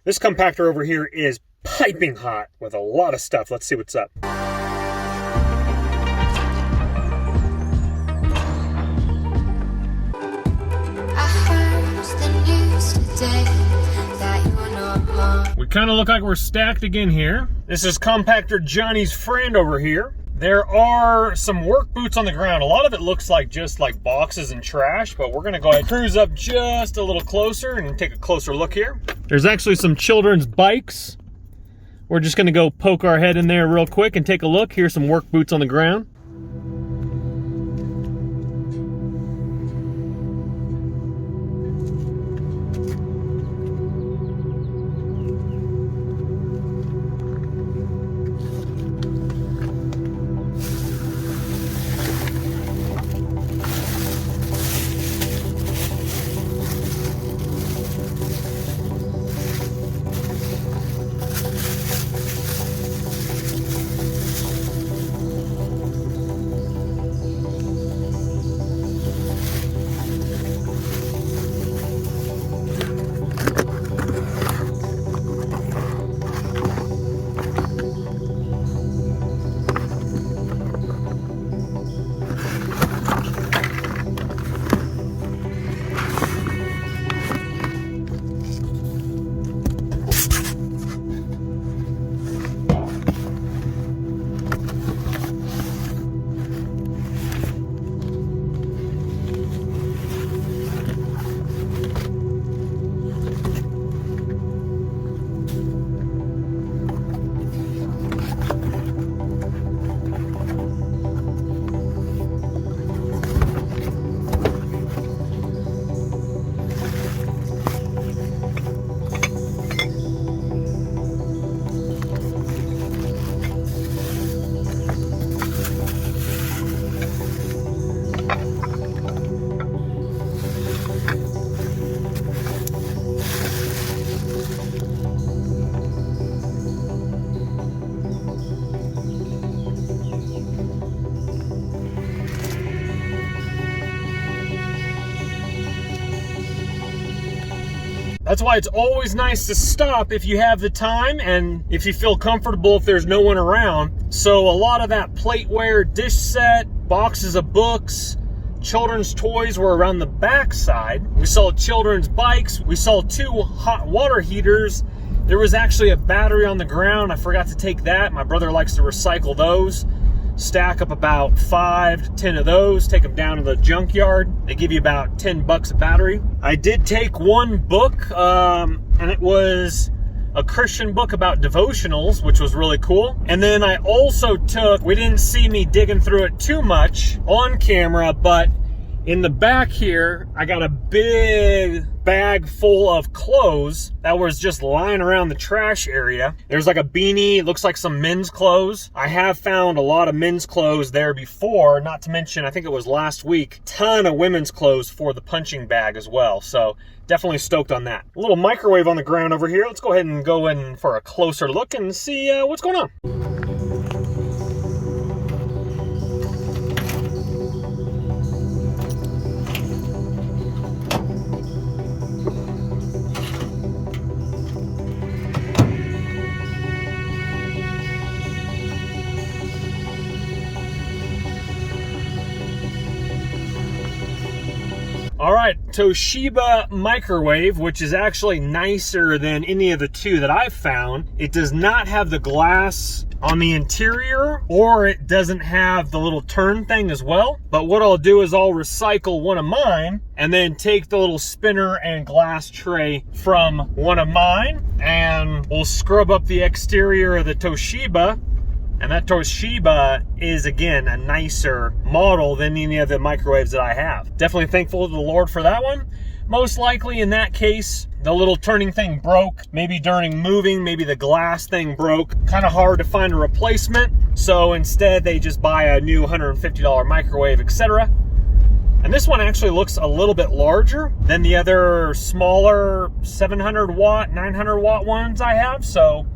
This compactor over here is piping hot with a lot of stuff. Let's see what's up. We kind of look like we're stacked again here. This is compactor Johnny's friend over here. There are some work boots on the ground. A lot of it looks like just like boxes and trash, but we're gonna go ahead and cruise up just a little closer and take a closer look here. There's actually some children's bikes. We're just gonna go poke our head in there real quick and take a look. Here's some work boots on the ground. That's why it's always nice to stop if you have the time and if you feel comfortable if there's no one around. So a lot of that plateware, dish set, boxes of books, children's toys were around the back side. We saw children's bikes. We saw 2 hot water heaters. There was actually a battery on the ground. I forgot to take that. My brother likes to recycle those. Stack up about 5 to 10 of those, take them down to the junkyard. They give you about $10 a battery. I did take one book, and it was a Christian book about devotionals, which was really cool. And then I also took, we didn't see me digging through it too much on camera, but in the back here, I got a big bag full of clothes that was just lying around the trash area. There's like a beanie, it looks like some men's clothes. I have found a lot of men's clothes there before, not to mention, I think it was last week, ton of women's clothes for the punching bag as well. So definitely stoked on that. A little microwave on the ground over here. Let's go ahead and go in for a closer look and see what's going on. All right, Toshiba microwave, which is actually nicer than any of the 2 that I've found. It does not have the glass on the interior, or it doesn't have the little turn thing as well. But what I'll do is I'll recycle one of mine and then take the little spinner and glass tray from one of mine, and we'll scrub up the exterior of the Toshiba. And that Toshiba is, again, a nicer model than any of the microwaves that I have. Definitely thankful to the Lord for that one. Most likely in that case, the little turning thing broke. Maybe during moving, maybe the glass thing broke. Kind of hard to find a replacement. So instead, they just buy a new $150 microwave, etc. And this one actually looks a little bit larger than the other smaller 700 watt, 900 watt ones I have. So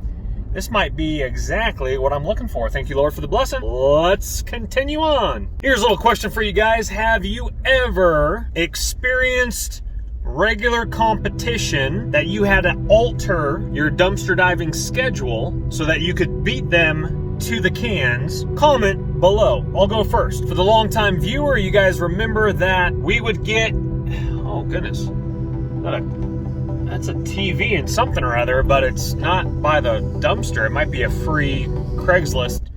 this might be exactly what I'm looking for. Thank you, Lord, for the blessing. Let's continue on. Here's a little question for you guys. Have you ever experienced regular competition that you had to alter your dumpster diving schedule so that you could beat them to the cans, comment below. I'll go first. For the longtime viewer, you guys remember that we would get, oh goodness, that's a TV and something or other, but it's not by the dumpster. It might be a free Craigslist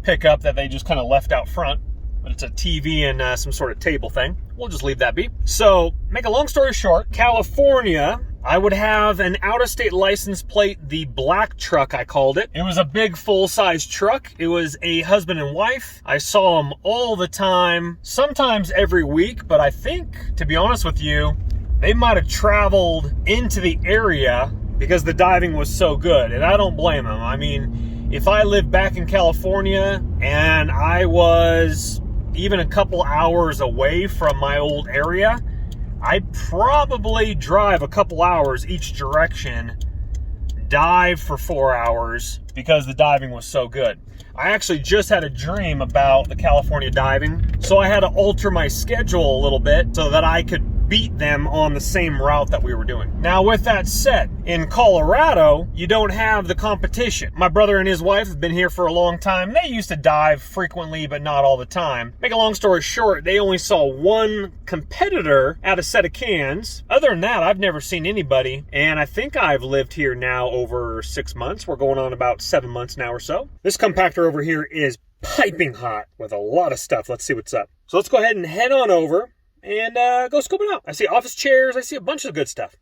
pickup that they just kind of left out front, but it's a TV and some sort of table thing. We'll just leave that be. So, make a long story short, California, I would have an out-of-state license plate, the black truck, I called it. It was a big full-size truck. It was a husband and wife. I saw them all the time, sometimes every week, but I think, to be honest with you, they might have traveled into the area because the diving was so good, and I don't blame them. I mean, if I lived back in California and I was even a couple hours away from my old area, I'd probably drive a couple hours each direction, dive for 4 hours because the diving was so good. I actually just had a dream about the California diving, so I had to alter my schedule a little bit so that I could beat them on the same route that we were doing. Now, with that said, in Colorado, you don't have the competition. My brother and his wife have been here for a long time. They used to dive frequently, but not all the time. Make a long story short, they only saw one competitor at a set of cans. Other than that, I've never seen anybody, and I think I've lived here now over 6 months. We're going on about 7 months now or so. This compactor over here is piping hot with a lot of stuff. Let's see what's up. So let's go ahead and head on over and go scope it out. I see office chairs. I see a bunch of good stuff.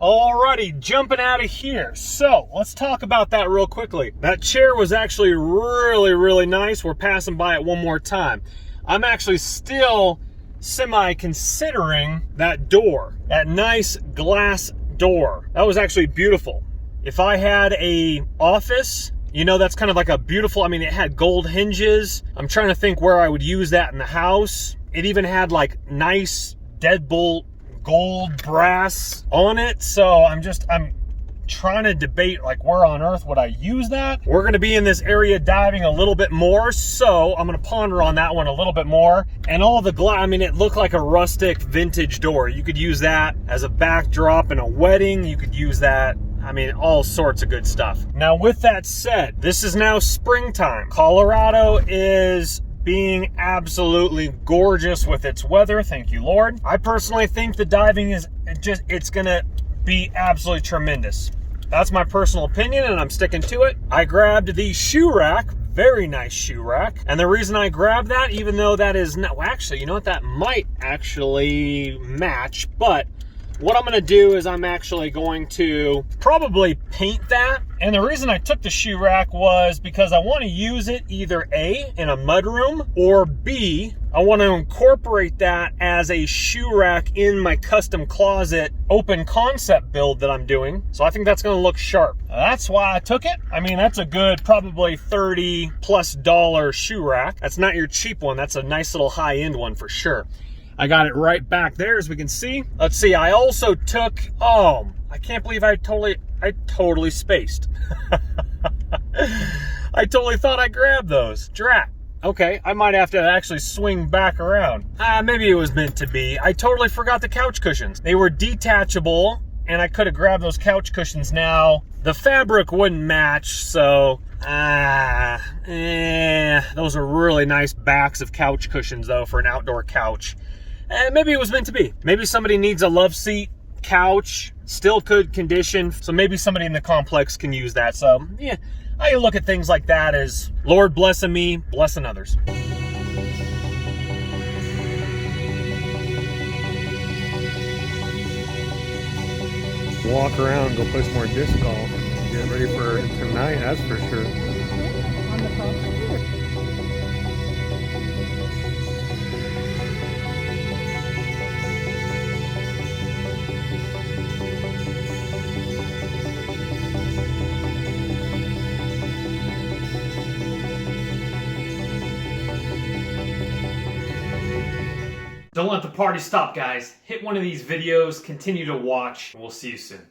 Alrighty, jumping out of here. So let's talk about that real quickly. That chair was actually really, really nice. We're passing by it one more time. I'm actually still semi-considering that door, that nice glass door. That was actually beautiful. If I had a office, you know, that's kind of like a beautiful, I mean, it had gold hinges. I'm trying to think where I would use that in the house. It even had like nice deadbolt gold brass on it. So I'm trying to debate like where on earth would I use that. We're going to be in this area diving a little bit more, so I'm going to ponder on that one a little bit more. And all the glass, I mean, it looked like a rustic vintage door. You could use that as a backdrop in a wedding. You could use that, I mean, all sorts of good stuff. Now, with that said, this is now springtime. Colorado is being absolutely gorgeous with its weather. Thank you, Lord. I personally think the diving is it's gonna be absolutely tremendous. That's my personal opinion, and I'm sticking to it. I grabbed the shoe rack, very nice shoe rack. And the reason I grabbed that, even though that is not, well, actually, you know what, that might actually match, but what I'm gonna do is I'm actually going to probably paint that. And the reason I took the shoe rack was because I want to use it either A, in a mudroom, or B, I want to incorporate that as a shoe rack in my custom closet open concept build that I'm doing. So I think that's going to look sharp. That's why I took it. I mean, that's a good probably $30+ shoe rack. That's not your cheap one. That's a nice little high-end one for sure. I got it right back there, as we can see. Let's see, I also took, oh, I can't believe I totally spaced. I totally thought I grabbed those. Drat. Okay, I might have to actually swing back around. Maybe it was meant to be. I totally forgot the couch cushions. They were detachable, and I could have grabbed those couch cushions now. The fabric wouldn't match, so, those are really nice backs of couch cushions, though, for an outdoor couch. Maybe it was meant to be. Maybe somebody needs a love seat couch, still good condition, so maybe somebody in the complex can use that. So, yeah, I look at things like that as Lord blessing me, blessing others. Walk around, go play some more disc golf. Get ready for tonight, that's for sure. On the phone. Don't let the party stop, guys. Hit one of these videos, continue to watch, and we'll see you soon.